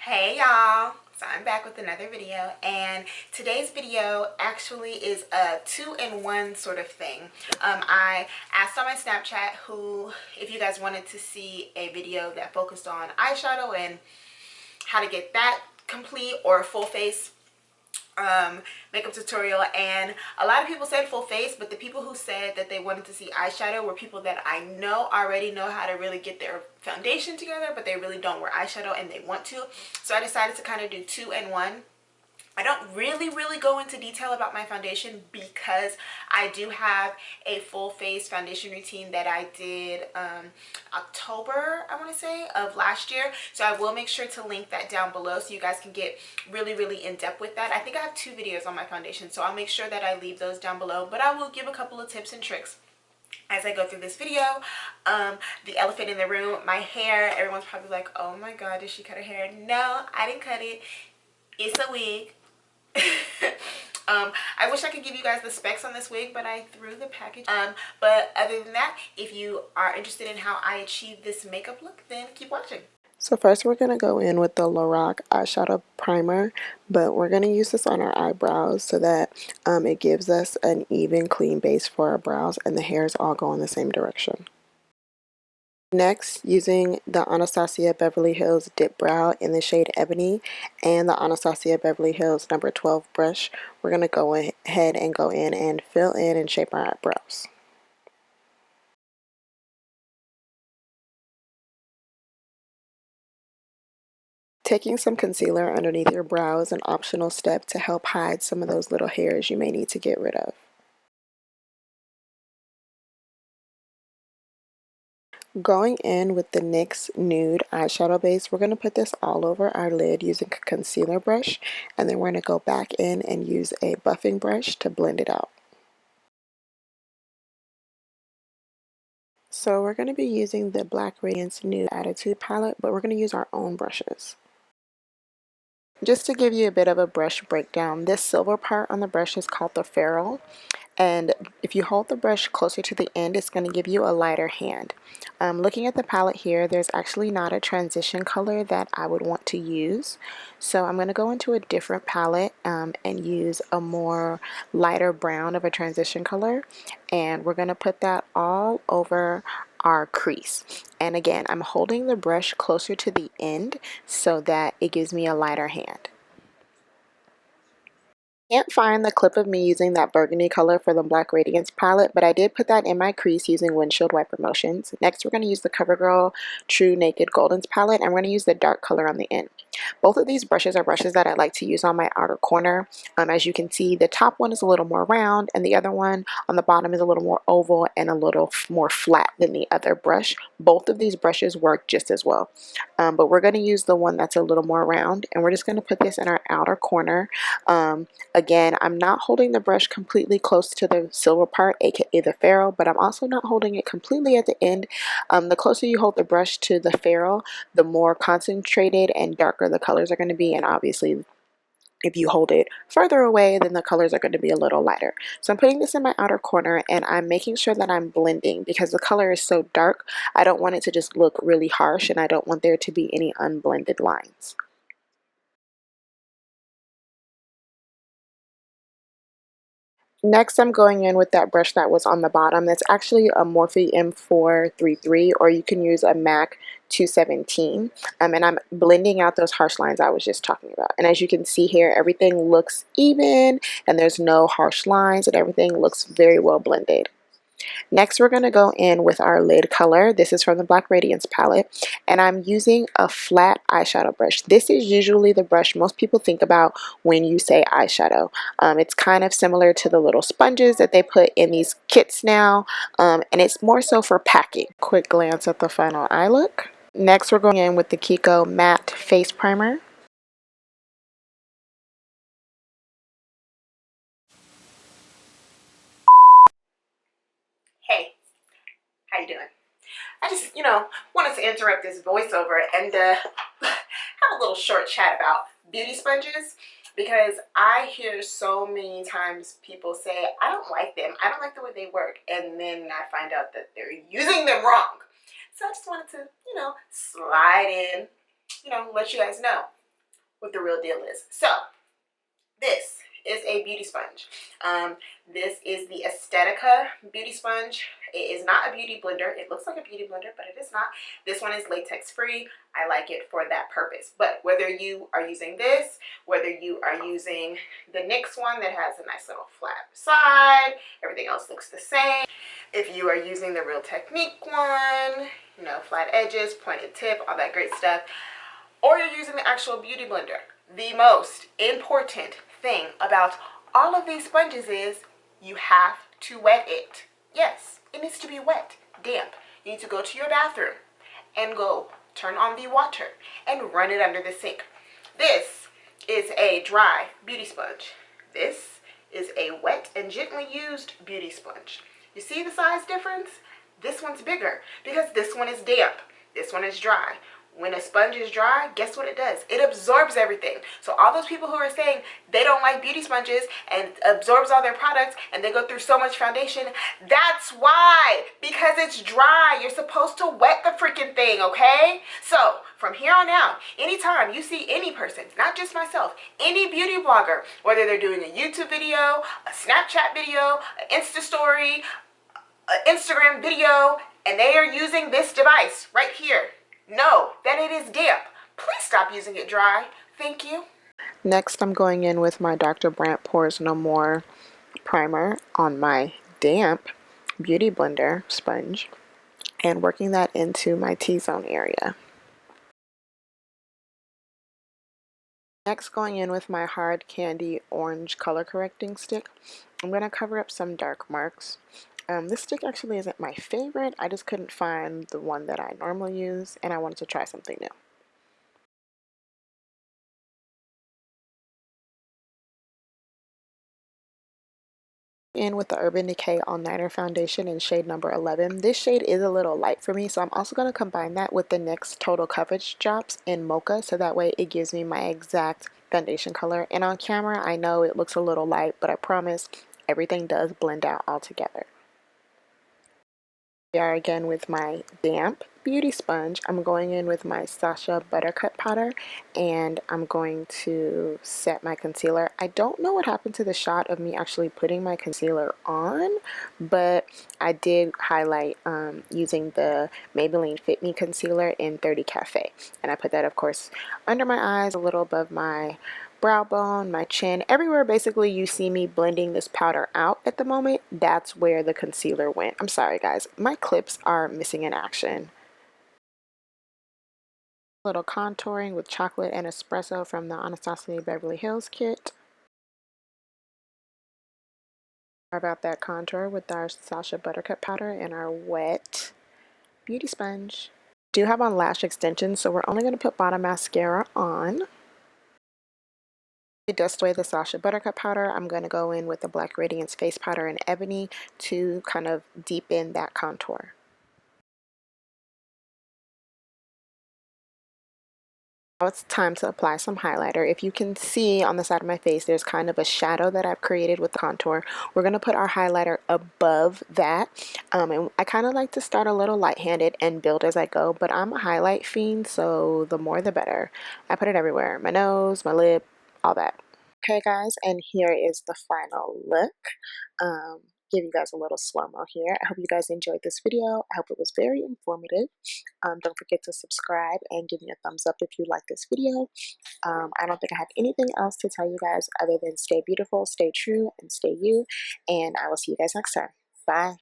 Hey y'all, so I'm back with another video, and today's video actually is a two-in-one sort of thing. I asked on my Snapchat if you guys wanted to see a video that focused on eyeshadow and how to get that complete or full face makeup tutorial, and a lot of people said full face, but the people who said that they wanted to see eyeshadow were people that I know already know how to really get their foundation together, but they really don't wear eyeshadow and they want to. So I decided to kind of do two-in-one. I don't really go into detail about my foundation because I do have a full face foundation routine that I did October, I want to say, of last year. So I will make sure to link that down below so you guys can get really in depth with that. I think I have 2 videos on my foundation, so I'll make sure that I leave those down below, but I will give a couple of tips and tricks as I go through this video. The elephant in the room, my hair. Everyone's probably like, oh my god, did she cut her hair? No, I didn't cut it. It's a wig. I wish I could give you guys the specs on this wig, but I threw the package. But other than that, if you are interested in how I achieve this makeup look, then keep watching. So first we're going to go in with the Lorac eyeshadow primer, but we're going to use this on our eyebrows so that it gives us an even clean base for our brows and the hairs all go in the same direction. Next, using the Anastasia Beverly Hills Dip Brow in the shade Ebony and the Anastasia Beverly Hills number 12 brush, we're going to go ahead and go in and fill in and shape our eyebrows. Taking some concealer underneath your brow is an optional step to help hide some of those little hairs you may need to get rid of. Going in with the NYX Nude eyeshadow base, we're going to put this all over our lid using a concealer brush, and then we're going to go back in and use a buffing brush to blend it out. So we're going to be using the Black Radiance Nude Attitude palette, but we're going to use our own brushes. Just to give you a bit of a brush breakdown, this silver part on the brush is called the ferrule. And if you hold the brush closer to the end, it's going to give you a lighter hand. Looking at the palette here, there's actually not a transition color that I would want to use. So I'm going to go into a different palette and use a more lighter brown of a transition color. And we're going to put that all over our crease. And again, I'm holding the brush closer to the end so that it gives me a lighter hand. Can't find the clip of me using that burgundy color for the Black Radiance palette, but I did put that in my crease using windshield wiper motions. Next, we're going to use the CoverGirl True Naked Goldens palette, and we're going to use the dark color on the end. Both of these brushes are brushes that I like to use on my outer corner. As you can see, the top one is a little more round, and the other one on the bottom is a little more oval and a little more flat than the other brush. Both of these brushes work just as well, but we're going to use the one that's a little more round, and we're just going to put this in our outer corner. Again, I'm not holding the brush completely close to the silver part, aka the ferrule, but I'm also not holding it completely at the end. The closer you hold the brush to the ferrule, the more concentrated and darker the colors are going to be, and obviously if you hold it further away, then the colors are going to be a little lighter. So I'm putting this in my outer corner, and I'm making sure that I'm blending because the color is so dark. I don't want it to just look really harsh, and I don't want there to be any unblended lines. Next, I'm going in with that brush that was on the bottom. That's actually a Morphe M433, or you can use a MAC 217. And I'm blending out those harsh lines I was just talking about. And as you can see here, everything looks even, and there's no harsh lines, and everything looks very well blended. Next, we're going to go in with our lid color. This is from the Black Radiance palette, and I'm using a flat eyeshadow brush. This is usually the brush most people think about when you say eyeshadow. It's kind of similar to the little sponges that they put in these kits now, and it's more so for packing. Quick glance at the final eye look. Next, we're going in with the Kiko Matte Face Primer. Hey, how you doing? I just, wanted to interrupt this voiceover and have a little short chat about beauty sponges, because I hear so many times people say, I don't like them. I don't like the way they work. And then I find out that they're using them wrong. So I just wanted to, slide in, let you guys know. what the real deal is. So this is a beauty sponge. This is the Estetica beauty sponge. It is not a beauty blender. It looks like a beauty blender, but it is not. This one is latex free. I like it for that purpose. But whether you are using this, whether you are using the NYX one that has a nice little flat side, everything else looks the same. If you are using the Real Technique one, you know, flat edges, pointed tip, all that great stuff, or you're using the actual beauty blender, the most important thing about all of these sponges is you have to wet it. Yes, it needs to be wet, damp. You need to go to your bathroom and go turn on the water and run it under the sink. This is a dry beauty sponge. This is a wet and gently used beauty sponge. You see the size difference? This one's bigger because this one is damp. This one is dry. When a sponge is dry, guess what it does? It absorbs everything. So all those people who are saying they don't like beauty sponges and absorbs all their products and they go through so much foundation, that's why. Because it's dry. You're supposed to wet the freaking thing, okay? So from here on out, anytime you see any person, not just myself, any beauty blogger, whether they're doing a YouTube video, a Snapchat video, an Insta story, an Instagram video, and they are using this device right here, know that it is damp. Please stop using it dry. Thank you. Next, I'm going in with my Dr. Brandt Pores No More primer on my damp beauty blender sponge and working that into my T-zone area. Next, going in with my Hard Candy Orange color correcting stick, I'm going to cover up some dark marks. This stick actually isn't my favorite. I just couldn't find the one that I normally use, and I wanted to try something new. In with the Urban Decay All Nighter Foundation in shade number 11. This shade is a little light for me, so I'm also going to combine that with the NYX Total Coverage Drops in Mocha, so that way it gives me my exact foundation color. And on camera, I know it looks a little light, but I promise everything does blend out all together. Here again with my damp beauty sponge, I'm going in with my Sasha Buttercut powder and I'm going to set my concealer. I don't know what happened to the shot of me actually putting my concealer on, but I did highlight using the Maybelline Fit Me concealer in 30 Cafe, and I put that of course under my eyes, a little above my brow bone, my chin, everywhere basically you see me blending this powder out at the moment. That's where the concealer went. I'm sorry guys, my clips are missing in action. Little contouring with chocolate and espresso from the Anastasia Beverly Hills kit. Carve out that contour with our Sasha Buttercup powder and our wet beauty sponge. Do have on lash extensions, so we're only going to put bottom mascara on. To dust away the Sasha Buttercup powder, I'm going to go in with the Black Radiance face powder in Ebony to kind of deepen that contour. Now it's time to apply some highlighter. If you can see on the side of my face, there's kind of a shadow that I've created with the contour. We're going to put our highlighter above that. And I kind of like to start a little light-handed and build as I go, but I'm a highlight fiend, so the more the better. I put it everywhere, my nose, my lip, all that. Okay guys, and here is the final look. Give you guys a little slow-mo here. I hope you guys enjoyed this video. I hope it was very informative. Don't forget to subscribe and give me a thumbs up if you like this video. I don't think I have anything else to tell you guys other than stay beautiful, stay true, and stay you. And I will see you guys next time. Bye.